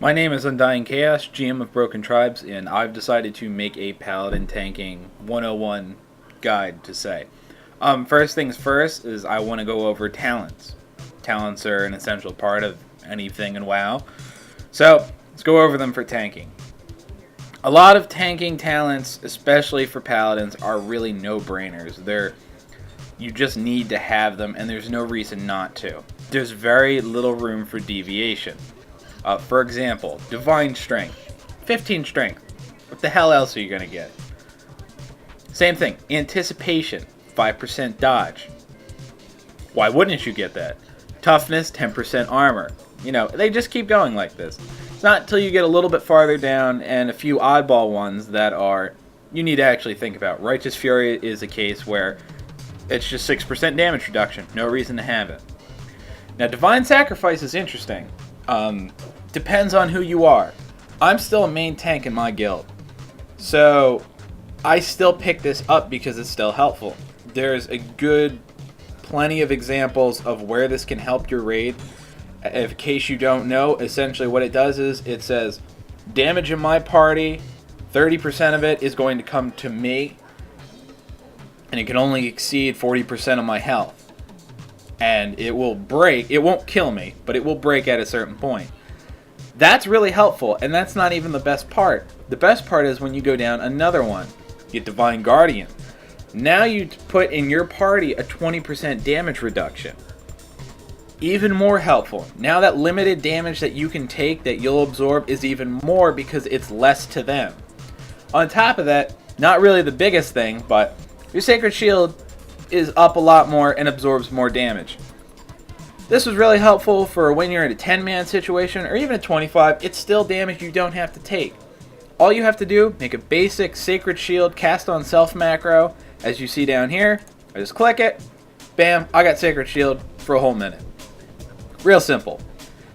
My name is Undying Chaos, GM of Broken Tribes, and I've decided to make a Paladin tanking 101 guide to say. First things first is I want to go over talents. Talents are an essential part of anything in WoW. So, let's go over them for tanking. A lot of tanking talents, especially for Paladins, are really no-brainers. You just need to have them, and there's no reason not to. There's very little room for deviation. For example, Divine Strength. 15 Strength. What the hell else are you going to get? Same thing. Anticipation. 5% Dodge. Why wouldn't you get that? Toughness. 10% Armor. You know, they just keep going like this. It's not until you get a little bit farther down and a few oddball ones that you need to actually think about. Righteous Fury is a case where it's just 6% damage reduction. No reason to have it. Now, Divine Sacrifice is interesting. Depends on who you are. I'm still a main tank in my guild, so I still pick this up because it's still helpful. There's plenty of examples of where this can help your raid. In case you don't know, essentially what it does is it says damage in my party, 30% of it is going to come to me, and it can only exceed 40% of my health. And it will break. It won't kill me, but it will break at a certain point. That's really helpful, and that's not even the best part. The best part is when you go down another one. You get Divine Guardian. Now you put in your party a 20% damage reduction. Even more helpful. Now that limited damage that you can take that you'll absorb is even more because it's less to them. On top of that, not really the biggest thing, but your Sacred Shield is up a lot more and absorbs more damage. This was really helpful for when you're in a 10-man situation or even a 25. It's still damage you don't have to take. All you have to do, make a basic Sacred Shield cast on self macro, as you see down here. I just click it, bam, I got Sacred Shield for a whole minute. Real simple.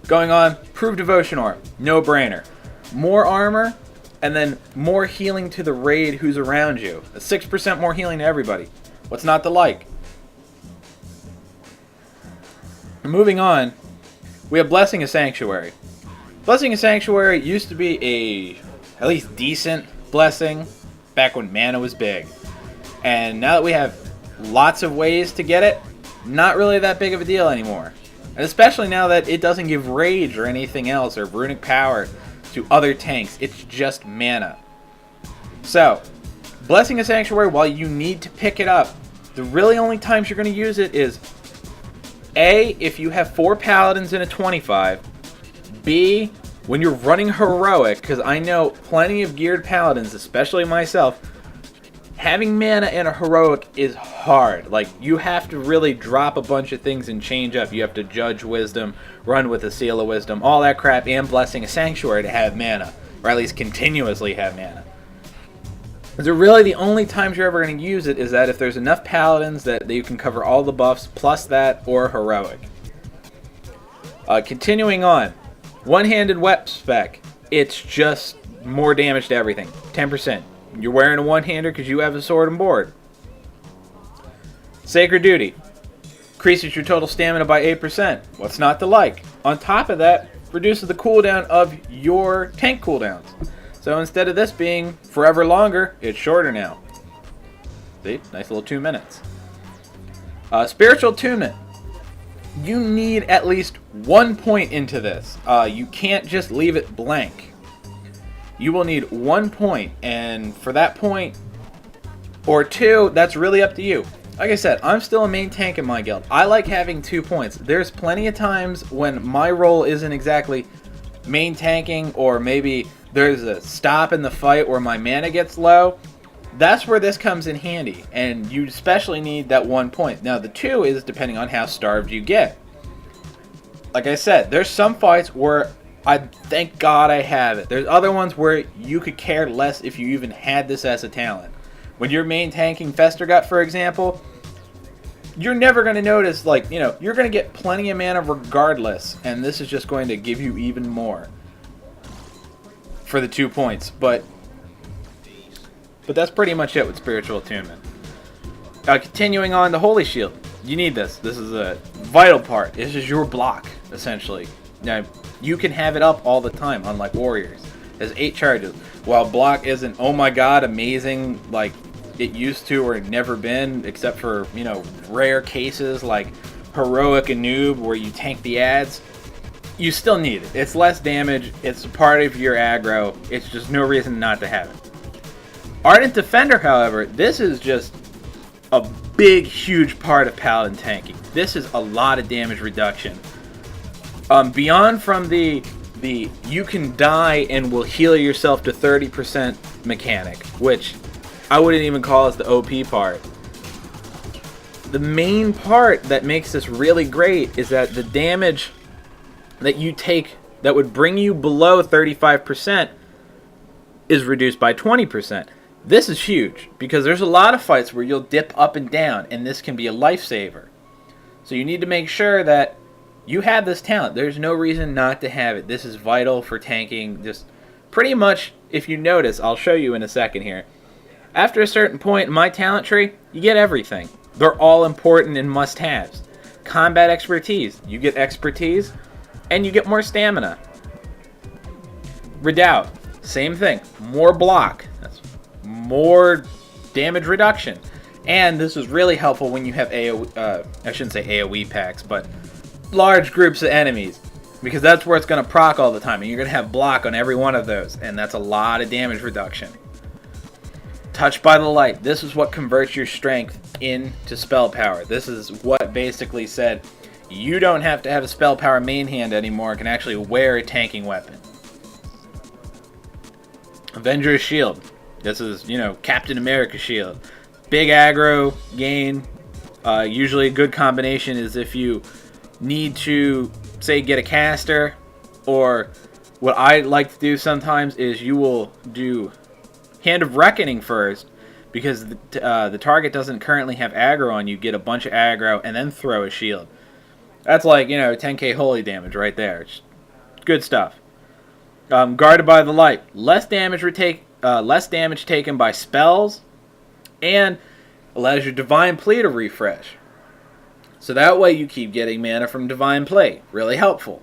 Going on, Prove Devotion Orb, no brainer. More armor, and then more healing to the raid who's around you. A 6% more healing to everybody. What's not to like? Moving on, we have Blessing of Sanctuary. Blessing of Sanctuary used to be at least decent blessing back when mana was big. And now that we have lots of ways to get it, not really that big of a deal anymore. And especially now that it doesn't give rage or anything else or runic power to other tanks. It's just mana. So, Blessing of Sanctuary, while you need to pick it up, the really only times you're going to use it is A, if you have 4 Paladins in a 25. B, when you're running Heroic, because I know plenty of geared Paladins, especially myself, having mana in a Heroic is hard. Like, you have to really drop a bunch of things and change up. You have to Judge Wisdom, run with a Seal of Wisdom, all that crap, and Blessing of Sanctuary to have mana. Or at least continuously have mana. So really the only times you're ever going to use it is that if there's enough Paladins that you can cover all the buffs plus that or Heroic. Continuing on. One-handed Wep spec. It's just more damage to everything. 10%. You're wearing a one-hander because you have a sword and board. Sacred Duty. Increases your total stamina by 8%. What's not to like? On top of that, reduces the cooldown of your tank cooldowns. So instead of this being forever longer, it's shorter now. See? Nice little 2 minutes. Spiritual Attunement. You need at least 1 point into this. You can't just leave it blank. You will need 1 point, and for that point, or 2, that's really up to you. Like I said, I'm still a main tank in my guild. I like having 2 points. There's plenty of times when my role isn't exactly main tanking, or maybe there's a stop in the fight where my mana gets low. That's where this comes in handy, and you especially need that 1 point. Now the 2 is depending on how starved you get. Like I said, there's some fights where I thank God I have it. There's other ones where you could care less if you even had this as a talent. When you're main tanking Festergut, for example, you're never going to notice, like, you know, you're going to get plenty of mana regardless, and this is just going to give you even more for the 2 points. But that's pretty much it with Spiritual Attunement. Continuing on, the Holy Shield. You need this. This is a vital part. This is your block, essentially. Now, You can have it up all the time, unlike warriors. It has 8 charges. While block isn't, oh my god, amazing like it used to or never been, except for, you know, rare cases like heroic and noob where you tank the ads, you still need it. It's less damage, it's part of your aggro, it's just no reason not to have it. Ardent Defender, however, this is just a big, huge part of Paladin tanking. This is a lot of damage reduction. Beyond from the you can die and will heal yourself to 30% mechanic, which I wouldn't even call as the OP part. The main part that makes this really great is that the damage that you take that would bring you below 35% is reduced by 20%. This is huge because there's a lot of fights where you'll dip up and down, and this can be a lifesaver. So you need to make sure that you have this talent. There's no reason not to have it. This is vital for tanking. Just pretty much, if you notice, I'll show you in a second here. After a certain point in my talent tree, you get everything. They're all important and must-haves. Combat expertise. You get expertise, and you get more stamina. Redoubt. Same thing. More block. That's more damage reduction. And this is really helpful when you have AoE, I shouldn't say AoE packs, but large groups of enemies. Because that's where it's going to proc all the time. And you're going to have block on every one of those. And that's a lot of damage reduction. Touched by the Light. This is what converts your strength into spell power. This is what basically said you don't have to have a spell power main hand anymore. Can actually wear a tanking weapon. Avenger's Shield. This is, you know, Captain America's shield. Big aggro gain. Usually a good combination is if you need to, say, get a caster, or what I like to do sometimes is you will do Hand of Reckoning first, because the target doesn't currently have aggro on you. Get a bunch of aggro and then throw a shield. That's like, you know, 10k holy damage right there. It's good stuff. Guarded by the Light. Less damage taken by spells, and allows your Divine Plea to refresh. So that way you keep getting mana from Divine Plea. Really helpful.